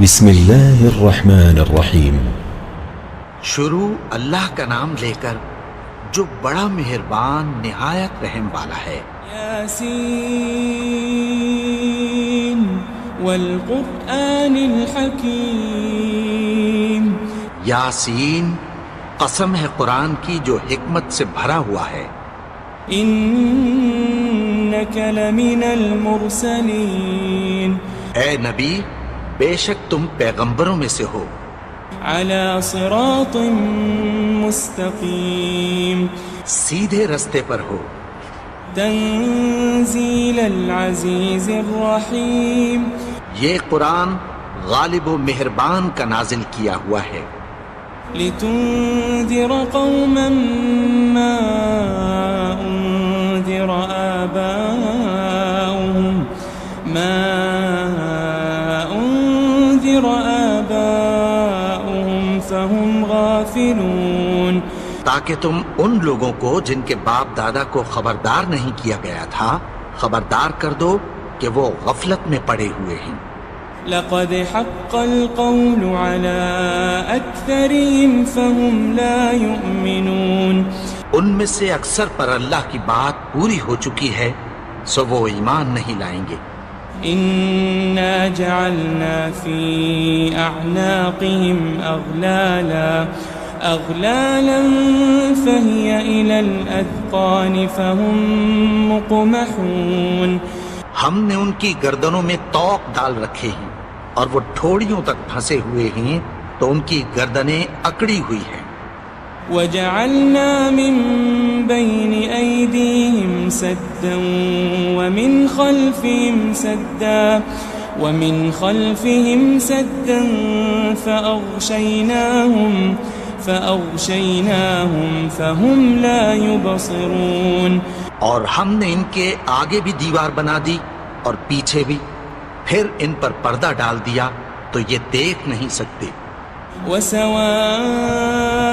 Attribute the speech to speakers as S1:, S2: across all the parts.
S1: بسم اللہ الرحمن الرحیم۔
S2: شروع اللہ کا نام لے کر جو بڑا مہربان نہایت رحم والا ہے۔
S3: یاسین والقرآن الحکیم۔
S2: یاسین، قسم ہے قرآن کی جو حکمت سے بھرا ہوا ہے۔
S3: انک لمن المرسلین۔
S2: اے نبی، بے شک تم پیغمبروں میں سے ہو۔
S3: علی صراط مستقیم۔
S2: سیدھے رستے پر ہو۔
S3: تنزیل العزیز الرحیم۔
S2: یہ قرآن غالب و مہربان کا نازل کیا ہوا ہے۔
S3: لتنذر قوما ما انذر آباؤهم فهم غافلون۔
S2: تاکہ تم ان لوگوں کو جن کے باپ دادا کو خبردار نہیں کیا گیا تھا خبردار کر دو کہ وہ غفلت میں پڑے ہوئے ہیں۔
S3: لقد حق القول على أكثرهم فهم لا يؤمنون۔
S2: ان میں سے اکثر پر اللہ کی بات پوری ہو چکی ہے سو وہ ایمان نہیں لائیں گے۔
S3: إنا جعلنا في أعناقهم أغلالا فهي إلى الأذقان فهم مقمحون۔
S2: ہم نے ان کی گردنوں میں طوق ڈال رکھے ہیں اور وہ ٹھوڑیوں تک پھنسے ہوئے ہیں تو ان کی گردنیں اکڑی ہوئی ہیں۔
S3: وجعلنا من بين أيديهم سدا ومن خلفهم سدا فأغشيناهم فهم لا يبصرون۔
S2: اور ہم نے ان کے آگے بھی دیوار بنا دی اور پیچھے بھی، پھر ان پر پردہ ڈال دیا تو یہ دیکھ نہیں سکتے۔
S3: وسواء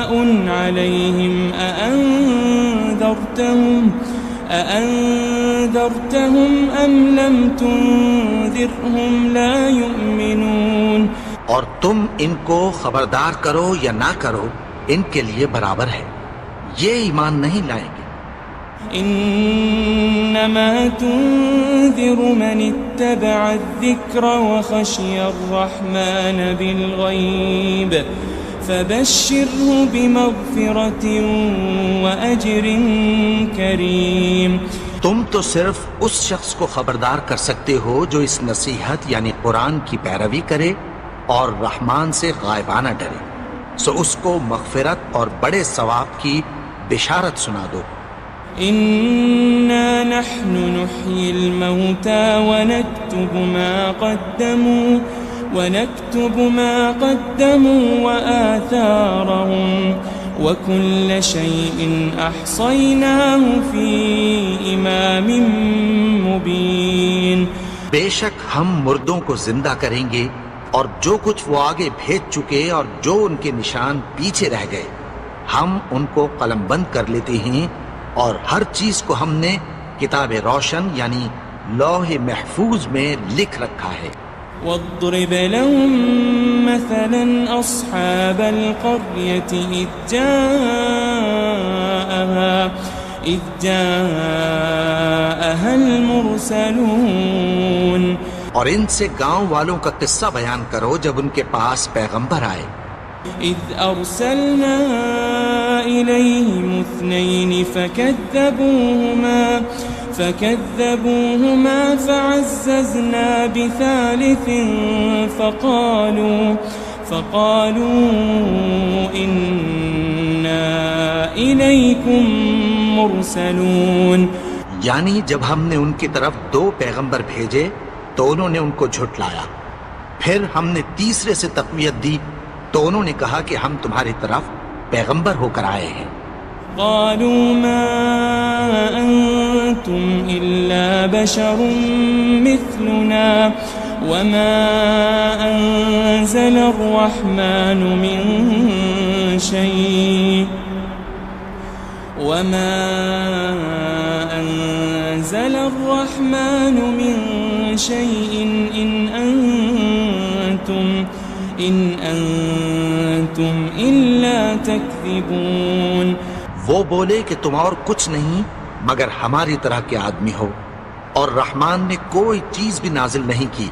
S3: عليهم أأنذرتهم أم لم تنذرهم لا يؤمنون۔
S2: اور تم ان کو خبردار کرو یا نہ کرو ان کے لیے برابر ہے، یہ ایمان نہیں لائیں گے۔
S3: انما تنذر من اتبع الذکر وخشی الرحمن بالغیب فبشره بمغفرة وأجر کریم۔
S2: تم تو صرف اس شخص کو خبردار کر سکتے ہو جو اس نصیحت یعنی قرآن کی پیروی کرے اور رحمان سے غائبانہ ڈرے، سو اس کو مغفرت اور بڑے ثواب کی بشارت سنا دو۔
S3: إنا نحن نحيي الموتى ونكتب ما قدموا وآثارهم وكل شيء أحصيناه في إمام مبين۔
S2: بے شک ہم مردوں کو زندہ کریں گے اور جو کچھ وہ آگے بھیج چکے اور جو ان کے نشان پیچھے رہ گئے ہم ان کو قلم بند کر لیتے ہیں، اور ہر چیز کو ہم نے کتاب روشن یعنی لوح محفوظ میں لکھ رکھا ہے۔
S3: واضرب لهم مثلا أصحاب القرية إذ جاءها المرسلون۔
S2: اور ان سے گاؤں والوں کا قصہ بیان کرو جب ان کے پاس پیغمبر آئے۔
S3: إذ أرسلنا إليهم اثنين فكذبوهما فعززنا بثالث فقالوا إنا إليكم مرسلون۔
S2: یعنی جب ہم نے ان کی طرف 2 پیغمبر بھیجے تو انہوں نے ان کو جھٹلایا، پھر ہم نے تیسرے سے تقویت دی تو انہوں نے کہا کہ ہم تمہاری طرف پیغمبر ہو کر آئے ہیں۔
S3: قالوا ما أنتم إلا بشر مثلنا وما أنزل الرحمن من شيء إن أنتم أنتم إلا تكذبون.
S2: وہ بولے کہ تم اور کچھ نہیں مگر ہماری طرح کے آدمی ہو، اور رحمان نے کوئی چیز بھی نازل نہیں کی،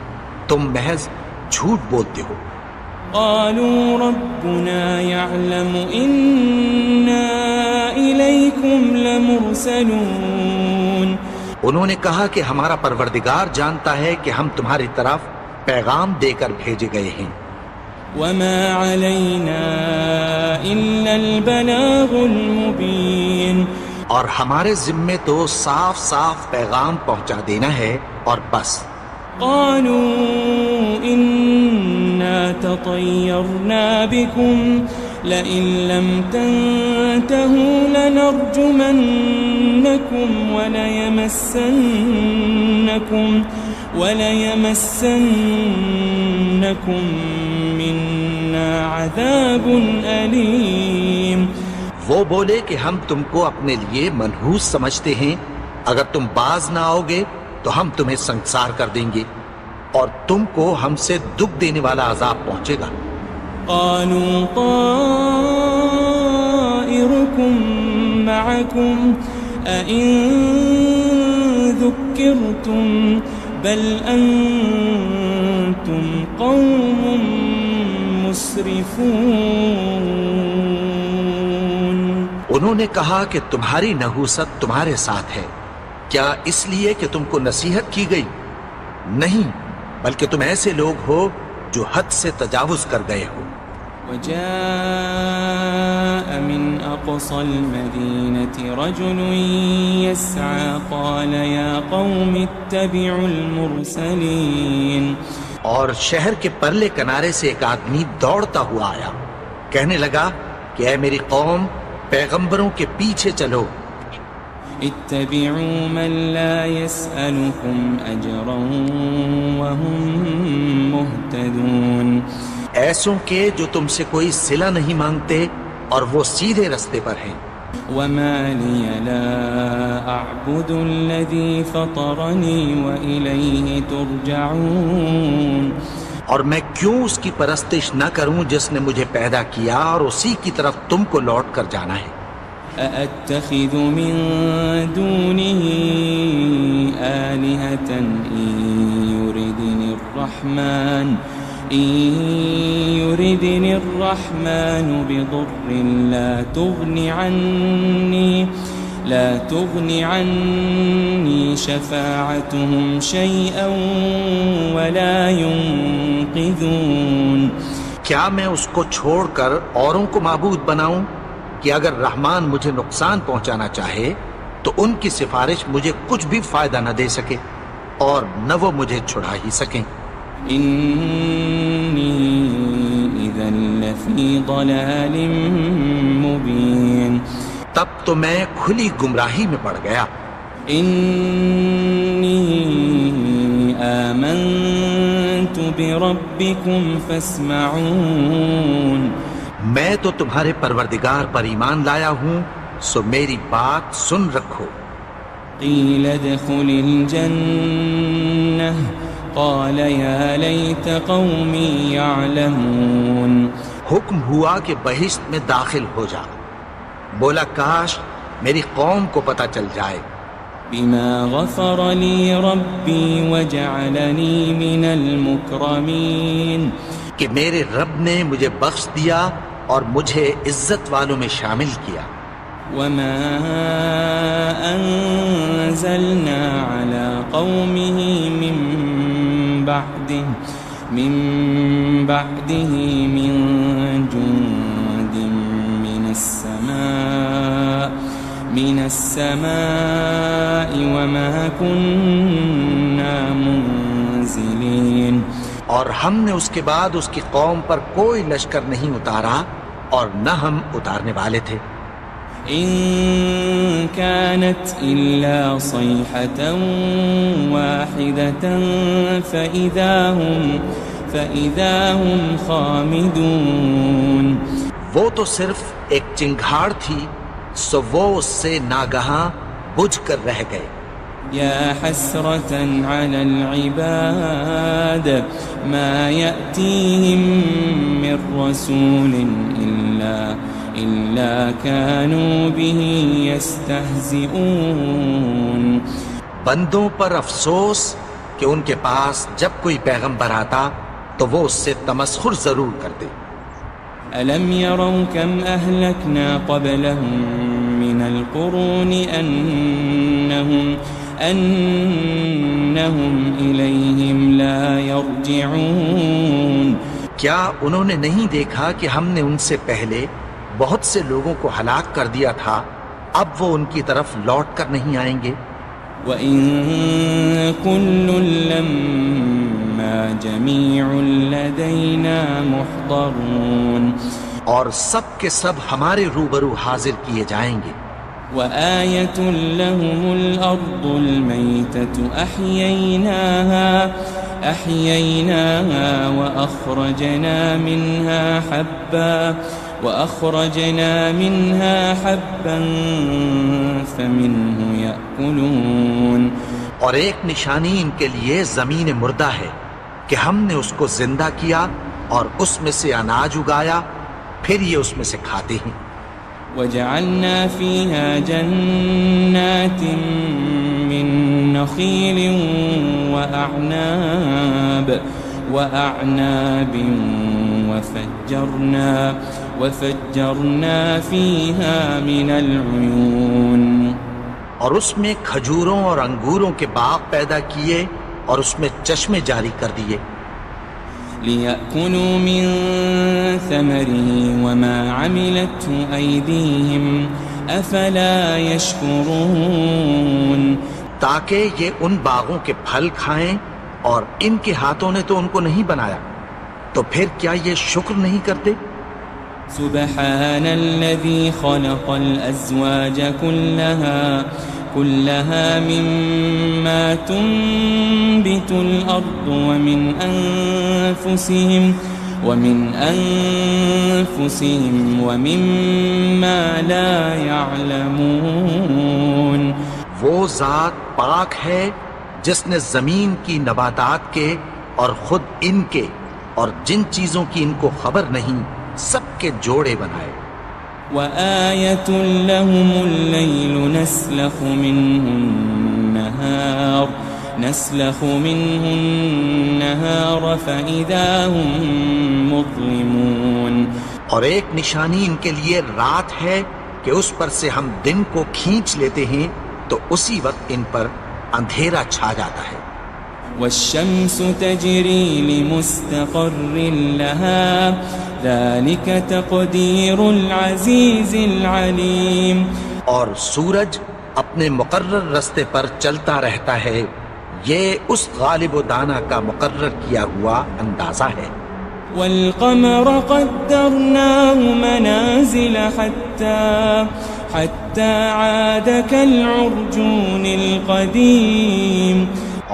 S2: تم محض جھوٹ بولتے ہو.
S3: قالوا ربنا يعلم إنا إليكم لمرسلون.
S2: انہوں نے کہا کہ ہمارا پروردگار جانتا ہے کہ ہم تمہاری طرف پیغام دے کر بھیجے گئے ہیں.
S3: وما علينا إلا البلاغ المبين.
S2: اور ہمارے ذمے تو صاف صاف پیغام پہنچا دینا ہے اور بس.
S3: قالوا إنا تطيرنا بكم لئن لم تنتهوا لنرجمنكم وليمسنكم منا عذاب أليم.
S2: وہ بولے کہ ہم تم کو اپنے لیے منحوس سمجھتے ہیں، اگر تم باز نہ آؤ گے تو ہم تمہیں سنسار کر دیں گے اور تم کو ہم سے دکھ دینے والا عذاب پہنچے گا.
S3: قالوا طائركم معكم أئن ذكرتم بل أنتم قوم مسرفون.
S2: انہوں نے کہا کہ تمہاری نحوست تمہارے ساتھ ہے، کیا اس لیے کہ تم کو نصیحت کی گئی؟ نہیں، بلکہ تم ایسے لوگ ہو جو حد سے تجاوز کر گئے ہو.
S3: وجاء من أقصى المدينة رجل يسعى قال يا قوم اتبعوا المرسلين.
S2: اور شہر کے پرلے کنارے سے ایک آدمی دوڑتا ہوا آیا، کہنے لگا کہ اے میری قوم، پیغمبروں کے پیچھے چلو.
S3: اتبعوا من لا يسألكم أجرا وهم مهتدون.
S2: ایسوں کے جو تم سے کوئی صلہ نہیں مانگتے اور وہ سیدھے رستے پر ہیں.
S3: وما لي لا أعبد الذي فطرني وإليه ترجعون.
S2: اور میں کیوں اس کی پرستش نہ کروں جس نے مجھے پیدا کیا اور اسی کی طرف تم کو لوٹ کر جانا ہے.
S3: أأتخذ من دونه آلهة إن يردني الرحمن بضر لا تغن عني شفاعتهم شيئا ولا ينقذون.
S2: کیا میں اس کو چھوڑ کر اوروں کو معبود بناؤں کہ اگر رحمان مجھے نقصان پہنچانا چاہے تو ان کی سفارش مجھے کچھ بھی فائدہ نہ دے سکے اور نہ وہ مجھے چھڑا ہی سکیں.
S3: إني إذا لفي ضلال مبين.
S2: تب تو میں کھلی گمراہی میں پڑ گیا.
S3: إني آمنت بربكم فاسمعون.
S2: میں تو تمہارے پروردگار پر ایمان لایا ہوں، سو میری بات سن رکھو.
S3: قيل ادخل الجنة قال يا ليت قومي يعلمون.
S2: حکم ہوا کہ بہشت میں داخل ہو جا. بولا کاش میری قوم کو پتہ چل جائے.
S3: بما غفر لي ربي وجعلني من المكرمين.
S2: کہ میرے رب نے مجھے بخش دیا اور مجھے عزت والوں میں شامل کیا.
S3: وما أنزلنا على قومه من بعده من جند من السماء وما كنا منزلين.
S2: اور ہم نے اس کے بعد اس کی قوم پر کوئی لشکر نہیں اتارا اور نہ ہم اتارنے والے تھے.
S3: إن كانت إلا صيحة واحدة فإذا هم خامدون.
S2: وہ تو صرف ایک چنگھاڑ تھی، سو وہ اس سے ناگہاں بجھ کر رہ گئے.
S3: يا حسرة على العباد ما يأتيهم من رسول إلا كانوا به يستهزئون.
S2: بندوں پر افسوس کہ ان کے پاس جب کوئی پیغمبر آتا تو وہ اس سے تمسخر ضرور کرتے.
S3: ألم يروا كم أهلكنا قبلهم من القرون أنهم إليهم لا يرجعون.
S2: کیا انہوں نے نہیں دیکھا کہ ہم نے ان سے پہلے بہت سے لوگوں کو ہلاک کر دیا تھا، اب وہ ان کی طرف لوٹ کر نہیں آئیں گے.
S3: وَإِن كُلٌّ لَمَّا جَمِيعٌ لَدَيْنَا مُحْضَرُونَ.
S2: اور سب کے سب ہمارے روبرو حاضر کیے جائیں گے.
S3: وَآيَةٌ لَهُمُ الْأَرْضُ الْمَيْتَةُ أَحْيَيْنَاهَا وَأَخْرَجْنَا مِنْهَا حَبًّا فَمِنْهُ يَأْكُلُونَ.
S2: اور ایک نشانی ان کے لیے زمین مردہ ہے کہ ہم نے اس کو زندہ کیا اور اس میں سے اناج اگایا، پھر یہ اس میں سے کھاتے ہیں.
S3: وَجَعَلْنَا فِيهَا جَنَّاتٍ مِّن نَخِيلٍ وَأَعْنَابٍ وَفَجَّرْنَا فِيهَا مِنَ الْعُيُونِ.
S2: اور اس میں کھجوروں اور انگوروں کے باغ پیدا کیے اور اس میں چشمے جاری کر دیے.
S3: لِيَأْكُلُوا مِن ثَمَرِهِ وَمَا عَمِلَتْهُ أَيْدِيهِمْ أَفَلَا يَشْكُرُونَ.
S2: تاکہ یہ ان باغوں کے پھل کھائیں اور ان کے ہاتھوں نے تو ان کو نہیں بنایا، تو پھر کیا یہ شکر نہیں کرتے؟
S3: سبحان الذي خلق الأزواج كلها مما تنبت الأرض ومن أنفسهم ومما لا يعلمون.
S2: وہ ذات پاک ہے جس نے زمین کی نباتات کے اور خود ان کے اور جن چیزوں کی ان کو خبر نہیں سب کے جوڑے بنائے.
S3: وَآيَةٌ لَهُمُ اللَّيْلُ نَسْلَخُ مِنْهُ النَّهَارَ فَإِذَا هُمْ مُظْلِمُونَ.
S2: اور ایک نشانی ان کے لیے رات ہے کہ اس پر سے ہم دن کو کھینچ لیتے ہیں تو اسی وقت ان پر اندھیرا چھا جاتا ہے.
S3: وَالشَّمْسُ تَجْرِي لِمُسْتَقَرٍّ لَهَا ذَلِكَ تَقْدِيرُ الْعَزِيزِ الْعَلِيمِ.
S2: اور سورج اپنے مقرر رستے پر چلتا رہتا ہے، یہ اس غالب و دانا کا مقرر کیا ہوا اندازہ ہے.
S3: وَالْقَمَرَ قَدَّرْنَاهُ مَنَازِلَ حَتَّى عَادَ كَالْعُرْجُونِ الْقَدِيمِ.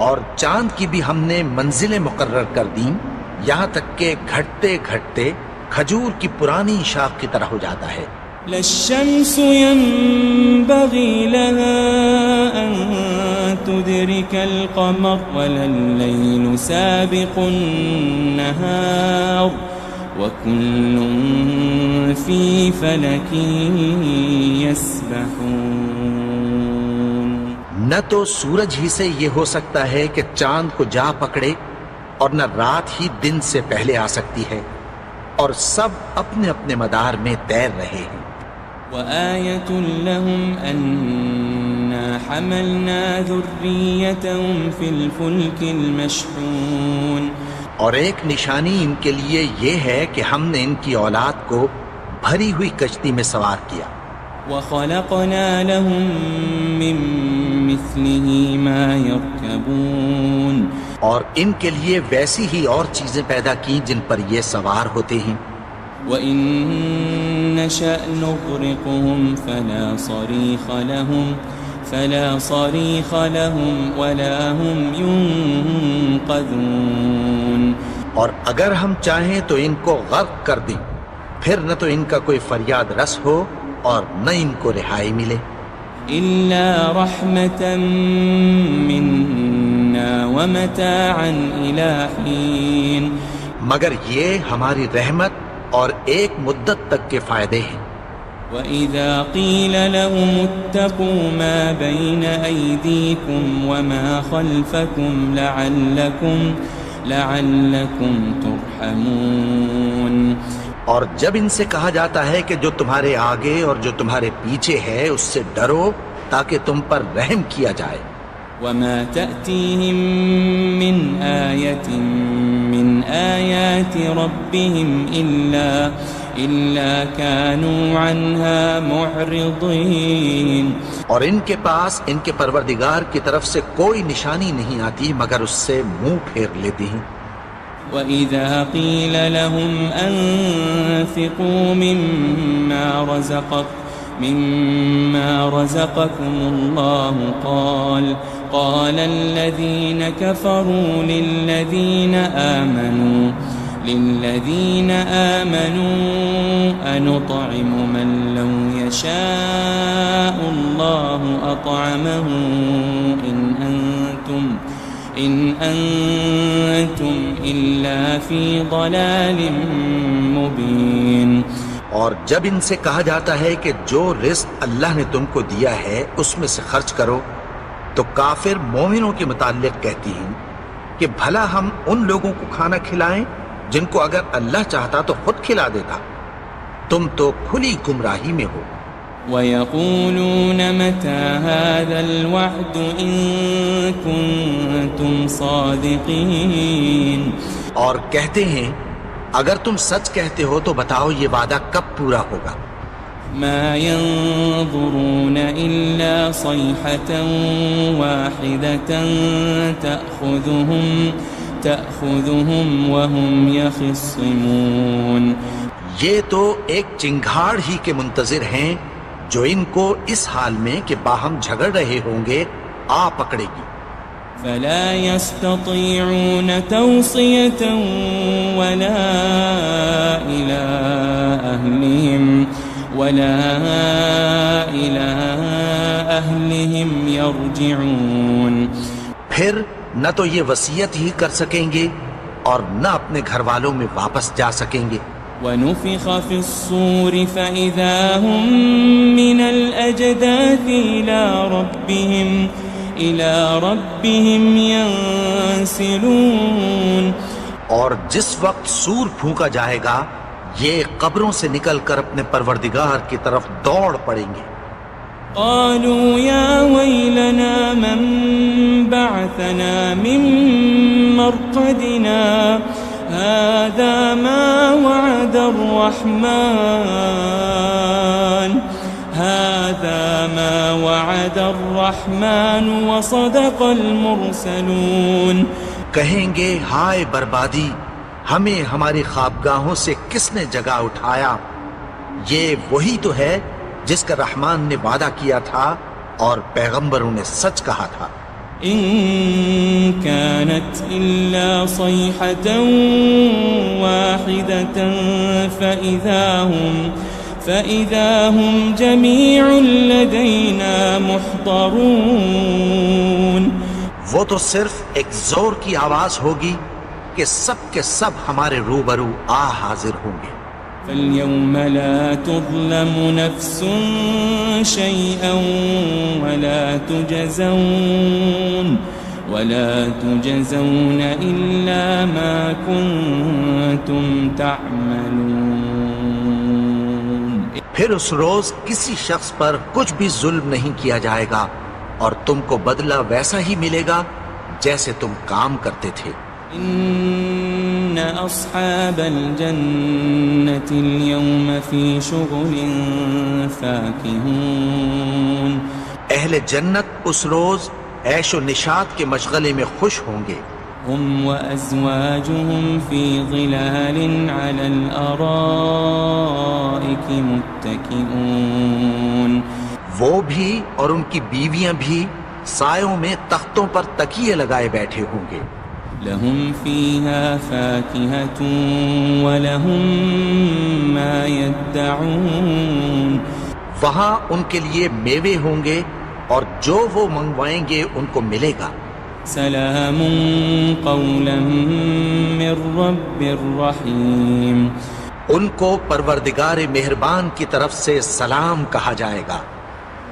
S2: اور چاند کی بھی ہم نے منزلیں مقرر کر دیں، یہاں تک کہ گھٹتے گھٹتے کھجور کی پرانی شاخ کی طرح ہو جاتا ہے.
S3: لَلشَّمْسُ يَنبَغِي لَهَا أَن تُدْرِكَ الْقَمَرَ وَلَلَّيْلُ سَابِقُ النَّهَارِ وَكُلٌّ فِي فَلَكٍ يَسْبَحُونَ.
S2: نہ تو سورج ہی سے یہ ہو سکتا ہے کہ چاند کو جا پکڑے، اور نہ رات ہی دن سے پہلے آ سکتی ہے، اور سب اپنے اپنے مدار میں تیر رہے ہیں.
S3: وَآيَةٌ لَهُمْ أَنَّا حَمَلْنَا ذُرِّيَّتَهُمْ فِي الْفُلْكِ الْمَشْحُونِ.
S2: اور ایک نشانی ان کے لیے یہ ہے کہ ہم نے ان کی اولاد کو بھری ہوئی کشتی میں سوار کیا.
S3: وَخَلَقْنَا لَهُم مِّن مِّثْلِهِ مَا يَرْكَبُونَ.
S2: اور ان کے لیے ویسی ہی اور چیزیں پیدا کی جن پر یہ سوار ہوتے ہیں.
S3: وَإِن نَّشَأْ نُغْرِقْهُمْ فَلَا صَرِيخَ لَهُمْ وَلَا هُمْ يُنقَذُونَ.
S2: اور اگر ہم چاہیں تو ان کو غرق کر دیں، پھر نہ تو ان کا کوئی فریاد رس ہو اور نہ ان کو رہائی ملے.
S3: إلا رحمة منا ومتاعا إلى حين
S2: مگر یہ ہماری رحمت اور ایک مدت تک کے فائدے ہیں.
S3: وَإِذَا قِيلَ لَهُمُ اتَّقُوا مَا بَيْنَ أَيْدِيكُمْ وَمَا خَلْفَكُمْ لَعَلَّكُمْ تُرْحَمُونَ.
S2: اور جب ان سے کہا جاتا ہے کہ جو تمہارے آگے اور جو تمہارے پیچھے ہے اس سے ڈرو تاکہ تم پر رحم کیا جائے.
S3: وَمَا تَأْتِيهِم مِّنْ آيَةٍ مِّنْ آيَاتِ رَبِّهِمْ إِلَّا كَانُوا عَنْهَا مُعْرِضِينَ.
S2: اور ان کے پاس ان کے پروردگار کی طرف سے کوئی نشانی نہیں آتی مگر اس سے منہ پھیر لیتی ہیں.
S3: وَإِذَا قِيلَ لَهُمْ أَنفِقُوا مِمَّا رَزَقَكُمُ اللَّهُ قَالَ الَّذِينَ كَفَرُوا لِلَّذِينَ آمَنُوا أَنُطْعِمُ مَن لَّوْ يَشَاءُ اللَّهُ أَطْعَمَهُ إِنْ أَنْتُمْ إِلَّا فِي ضَلَالٍ مُبِينٍ.
S2: اور جب ان سے کہا جاتا ہے کہ جو رزق اللہ نے تم کو دیا ہے اس میں سے خرچ کرو تو کافر مومنوں کے متعلق کہتی ہیں کہ بھلا ہم ان لوگوں کو کھانا کھلائیں جن کو اگر اللہ چاہتا تو خود کھلا دیتا. تم تو کھلی گمراہی میں ہو.
S3: وَيَقُولُونَ مَتَى هَذَا الْوَعْدُ إِن كُنتُمْ صَادِقِينَ.
S2: اور کہتے ہیں اگر تم سچ کہتے ہو تو بتاؤ یہ وعدہ کب پورا ہوگا.
S3: مَا يَنظُرُونَ إِلَّا صَيْحَةً وَاحِدَةً تَأْخُذُهُمْ وَهُمْ يَخِصِّمُونَ.
S2: یہ تو ایک چنگھاڑ ہی کے منتظر ہیں جو ان کو اس حال میں کہ باہم جھگڑ رہے ہوں گے آ پکڑے گی.
S3: فلا يستطيعون توصية ولا إلى أهلهم يرجعون.
S2: پھر نہ تو یہ وصیت ہی کر سکیں گے اور نہ اپنے گھر والوں میں واپس جا سکیں گے.
S3: ونفخ في الصور فإذا هم من الأجداث إلى ربهم ينسلون.
S2: اور جس وقت سور پھونکا جائے گا یہ قبروں سے نکل کر اپنے پروردگار کی طرف دوڑ پڑیں گے.
S3: قالوا يا ويلنا من بعثنا من مرقدنا هذا ما وعد الرحمن وصدق المرسلون.
S2: کہیں گے ہائے بربادی، ہمیں ہماری خوابگاہوں سے کس نے جگا اٹھایا. یہ وہی تو ہے جس کا رحمان نے وعدہ کیا تھا اور پیغمبروں نے سچ کہا تھا.
S3: إن كانت إلا صيحة واحدة فإذا هم جميع لدينا محضرون.
S2: وہ تو صرف ایک زور کی آواز ہوگی کہ سب کے سب ہمارے روبرو حاضر ہوں گے.
S3: فاليوم لا تظلم نفس شيئا ولا تجزون إلا ما كنتم تعملون.
S2: پھر اس روز کسی شخص پر کچھ بھی ظلم نہیں کیا جائے گا اور تم کو بدلہ ویسا ہی ملے گا جیسے تم کام کرتے تھے.
S3: إن أصحاب الجنة اليوم في شغل فاكهون.
S2: اہل جنت اس روز عیش و نشاط کے مشغلے میں خوش ہوں گے.
S3: هم وأزواجهم في ظلال على الأرائك متكئون.
S2: وہ بھی اور ان کی بیویاں بھی سایوں میں تختوں پر تکیے لگائے بیٹھے ہوں گے.
S3: لهم فيها فاكهة ولهم ما يدعون.
S2: وہاں ان کے لیے میوے ہوں گے اور جو وہ منگوائیں گے ان کو ملے گا۔
S3: سلام قولا من رب الرحیم،
S2: ان کو پروردگار مہربان کی طرف سے سلام کہا جائے گا۔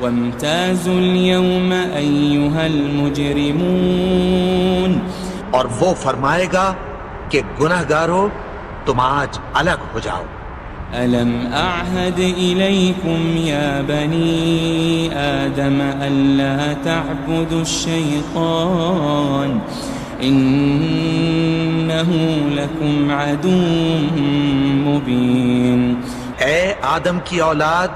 S3: وامتازوا اليوم ایھا المجرمون،
S2: اور وہ فرمائے گا کہ گنہگارو تم آج الگ ہو جاؤ۔
S3: ألم أعهد إليكم يا بني آدم ألا تعبدوا الشيطان إنه لكم عدو مبين۔
S2: اے آدم کی اولاد،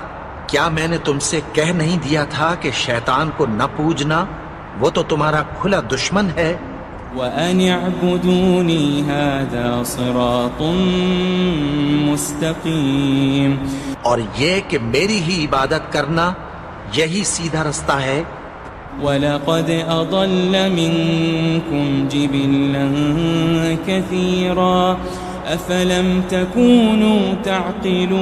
S2: کیا میں نے تم سے کہہ نہیں دیا تھا کہ شیطان کو نہ پوجنا، وہ تو تمہارا کھلا دشمن ہے۔
S3: وَأَنِ اعْبُدُونِي هَذَا صِرَاطٌ مُسْتَقِيمٌ،
S2: اور یہ کہ میری ہی عبادت کرنا یہی سیدھا رستہ ہے۔
S3: وَلَقَدْ أَضَلَّ مِنكُمْ جِبِلًّا كَثِيرًا أَفَلَمْ تَكُونُوا تَعْقِلُونَ،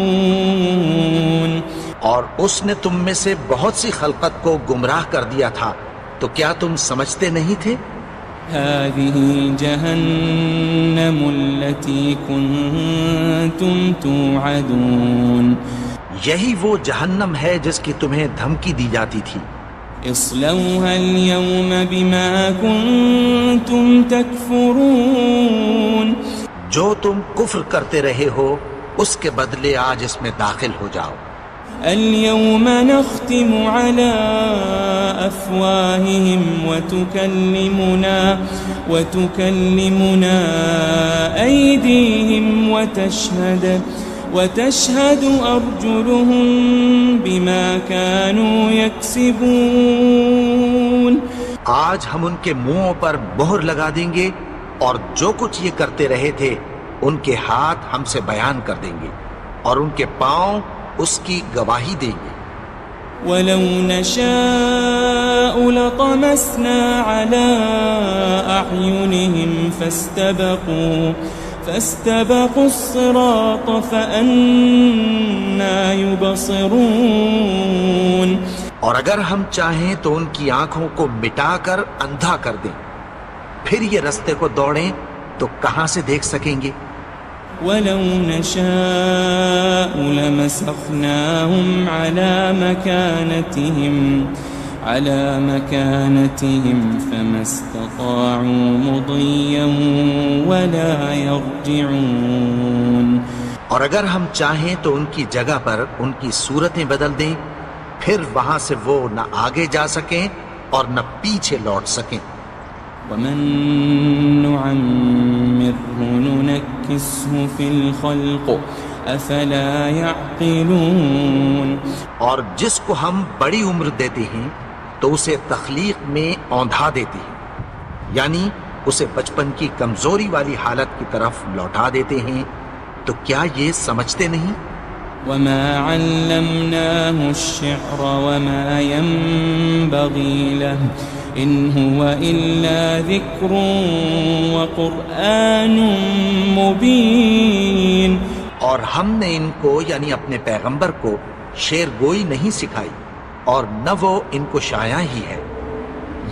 S2: اور اس نے تم میں سے بہت سی خلقت کو گمراہ کر دیا تھا، تو کیا تم سمجھتے نہیں تھے؟
S3: هذه جهنم التي كنتم توعدون،
S2: یہی وہ جہنم ہے جس کی تمہیں دھمکی دی جاتی تھی۔
S3: اصلوها اليوم بما كنتم تكفرون،
S2: جو تم کفر کرتے رہے ہو اس کے بدلے آج اس میں داخل ہو جاؤ۔
S3: اليوم نختم على أفواههم وتكلمنا أيديهم وتشهد أرجلهم بما كانوا يكسبون،
S2: آج ہم ان کے منہوں پر مہر لگا دیں گے اور جو کچھ یہ کرتے رہے تھے ان کے ہاتھ ہم سے بیان کر دیں گے اور ان کے پاؤں اس کی گواہی دیں گے۔
S3: وَلَوْ نَشَاءُ لَطَمَسْنَا عَلَىٰ أَعْيُنِهِمْ فَاسْتَبَقُوا الصِّرَاطَ فَأَنَّىٰ يُبْصِرُونَ،
S2: اور اگر ہم چاہیں تو ان کی آنکھوں کو مٹا کر اندھا کر دیں، پھر یہ رستے کو دوڑیں تو کہاں سے دیکھ سکیں گے؟
S3: وَلَوْ نَشَاءُ لَمَسَخْنَاهُمْ عَلَىٰ مَكَانَتِهِمْ فَمَا اسْتَطَاعُوا مُضِيًّا وَلَا يَرْجِعُونَ،
S2: اور اگر ہم چاہیں تو ان کی جگہ پر ان کی صورتیں بدل دیں، پھر وہاں سے وہ نہ آگے جا سکیں اور نہ پیچھے لوٹ سکیں۔
S3: وَمَن نُعَمِّرْهُ نُنَكِّسْهُ فِي الْخَلْقِ أَفَلَا يَعْقِلُونَ،
S2: اور جس کو ہم بڑی عمر دیتے ہیں تو اسے تخلیق میں اوندھا دیتے ہیں، یعنی اسے بچپن کی کمزوری والی حالت کی طرف لوٹا دیتے ہیں، تو کیا یہ سمجھتے نہیں؟
S3: وَمَا عَلَّمْنَاهُ الشِّعْرَ وَمَا يَنبَغِي لَهُ إِنْ هُوَ إِلَّا ذِكْرٌ وَقُرْآنٌ مُبِينٌ،
S2: اور ہم نے ان کو یعنی اپنے پیغمبر کو شعر گوئی نہیں سکھائی اور نہ وہ ان کو شایع ہی ہے،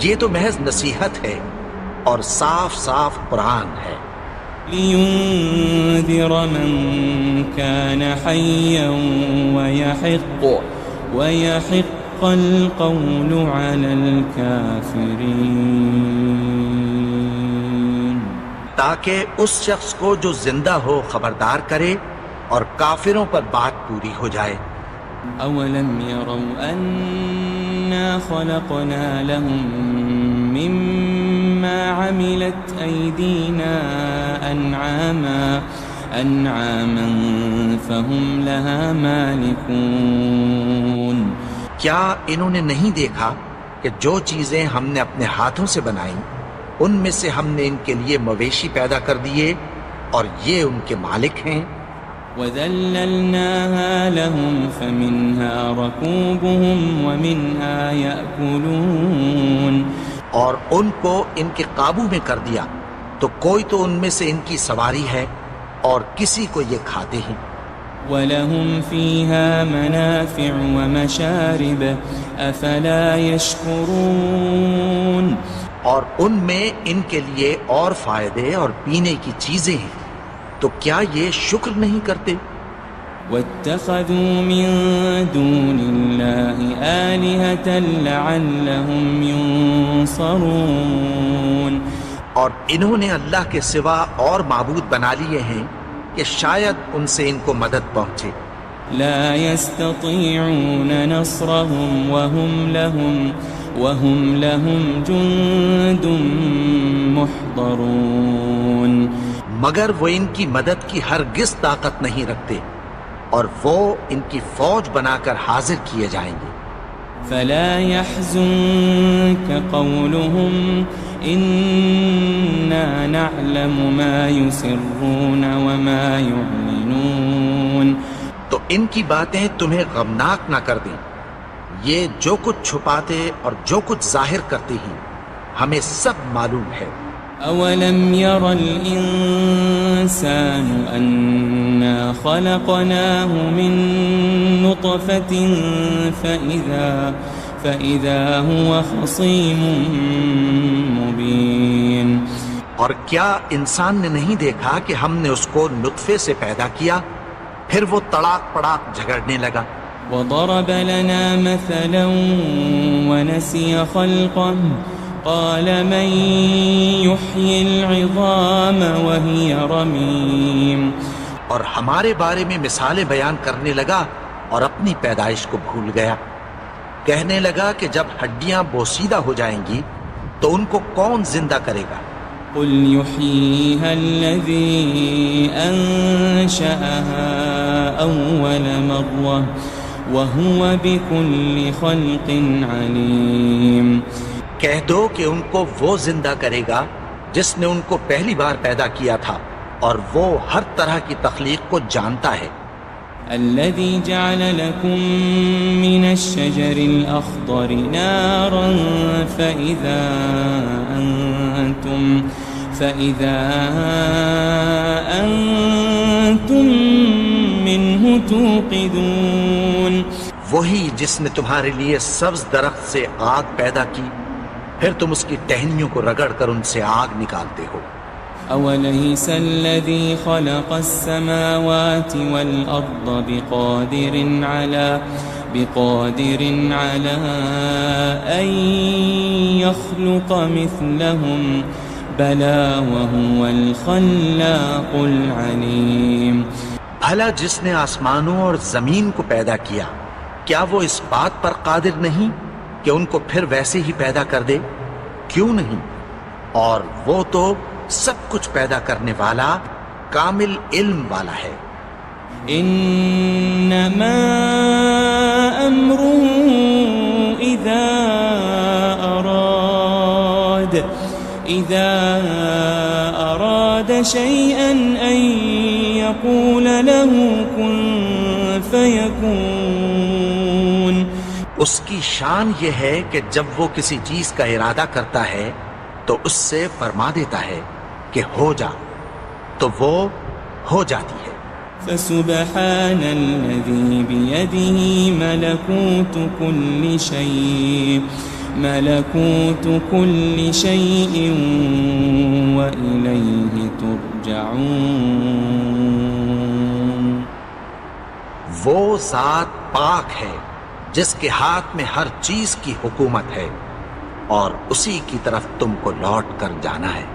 S2: یہ تو محض نصیحت ہے اور صاف صاف قرآن ہے۔
S3: لِيُنذِرَ مَن كَانَ حَيًّا وَيَحِقَّ الْقَوْلُ عَلَى الْكَافِرِينَ،
S2: تاکہ اس شخص کو جو زندہ ہو خبردار کرے اور کافروں پر بات پوری ہو جائے۔
S3: أَوَلَمْ يَرَوْا أَنَّا خَلَقْنَا لَهُم مِّمَّا عَمِلَتْ أَيْدِينَا أَنْعَامًا فَهُمْ لَهَا مَالِكُونَ،
S2: کیا انہوں نے نہیں دیکھا کہ جو چیزیں ہم نے اپنے ہاتھوں سے بنائیں ان میں سے ہم نے ان کے لیے مویشی پیدا کر دیے اور یہ ان کے مالک ہیں۔
S3: وَذَلَّلْنَاهَا لَهُمْ فَمِنْهَا رَكُوبُهُمْ وَمِنْهَا يَأْكُلُونَ،
S2: اور ان کو ان کے قابو میں کر دیا تو کوئی تو ان میں سے ان کی سواری ہے اور کسی کو یہ کھاتے ہیں۔
S3: وَلَهُمْ فِيهَا مَنَافِعُ وَمَشَارِبُ أَفَلَا يَشْكُرُونَ
S2: اور ان میں ان کے لیے اور فائدے اور پینے کی چیزیں ہیں، تو کیا یہ شکر نہیں کرتے؟
S3: وَاتَّخَذُوا مِن دُونِ اللَّهِ آلِهَةً لَعَلَّهُمْ يُنصَرُونَ
S2: اور انہوں نے اللہ کے سوا اور معبود بنا لیے ہیں کہ شاید ان سے ان کو مدد پہنچے۔
S3: لا يستطيعون نصرهم وهم لهم جند محضرون
S2: مگر وہ ان کی مدد کی ہرگز طاقت نہیں رکھتے، اور وہ ان کی فوج بنا کر حاضر کیے جائیں گے۔
S3: فلا يحزنك قولهم إنا نعلم ما يسرون وما يعلنون
S2: تو ان کی باتیں تمہیں غمناک نہ کر دیں، یہ جو کچھ چھپاتے اور جو کچھ ظاہر کرتے ہیں ہمیں سب معلوم ہے۔
S3: أولم ير الإنسان أنا خلقناه من نطفة فإذا هو خصيم مبين
S2: اور کیا انسان نے نہیں دیکھا کہ ہم نے اس کو نطفے سے پیدا کیا، پھر وہ تڑاک پڑاک جھگڑنے لگا۔
S3: وضرب لنا مثلا ونسي خلقه قال من يحيي العظام وهي رميم
S2: اور ہمارے بارے میں مثالیں بیان کرنے لگا اور اپنی پیدائش کو بھول گیا، کہنے لگا کہ جب ہڈیاں بوسیدہ ہو جائیں گی تو ان کو کون زندہ کرے گا؟
S3: قل يحييها الذي أنشأها أول مرة وهو بكل خلق عليم
S2: کہہ دو کہ ان کو وہ زندہ کرے گا جس نے ان کو پہلی بار پیدا کیا تھا، اور وہ ہر طرح کی تخلیق کو جانتا ہے۔
S3: الذي جعل لكم من الشجر الأخضر نارا فإذا أنتم منه توقدون
S2: وہی جس نے تمہارے لیے سبز درخت سے آگ پیدا کی، پھر تم اس کی ٹہنیوں کو رگڑ کر ان سے آگ نکالتے ہو۔
S3: أوليس الذي خلق السماوات والأرض بقادر على أن يخلق مثلهم بلى وهو الخلاق العليم
S2: بھلا جس نے آسمانوں اور زمین کو پیدا کیا، کیا وہ اس بات پر قادر نہیں کہ ان کو پھر ویسے ہی پیدا کر دے؟ کیوں نہیں؟ اور وہ تو سب کچھ پیدا کرنے والا، کامل علم والا ہے۔
S3: انما امره اذا اراد شيئا ان يقول له كن فيكون
S2: اس کی شان یہ ہے کہ جب وہ کسی چیز کا ارادہ کرتا ہے تو اس سے فرما دیتا ہے کہ ہو جا، تو وہ ہو جاتی ہے۔
S3: فسبحان الذي بيده ملكوت كل شيء وإليه ترجعون
S2: وہ ذات پاک ہے جس کے ہاتھ میں ہر چیز کی حکومت ہے، اور اسی کی طرف تم کو لوٹ کر جانا ہے۔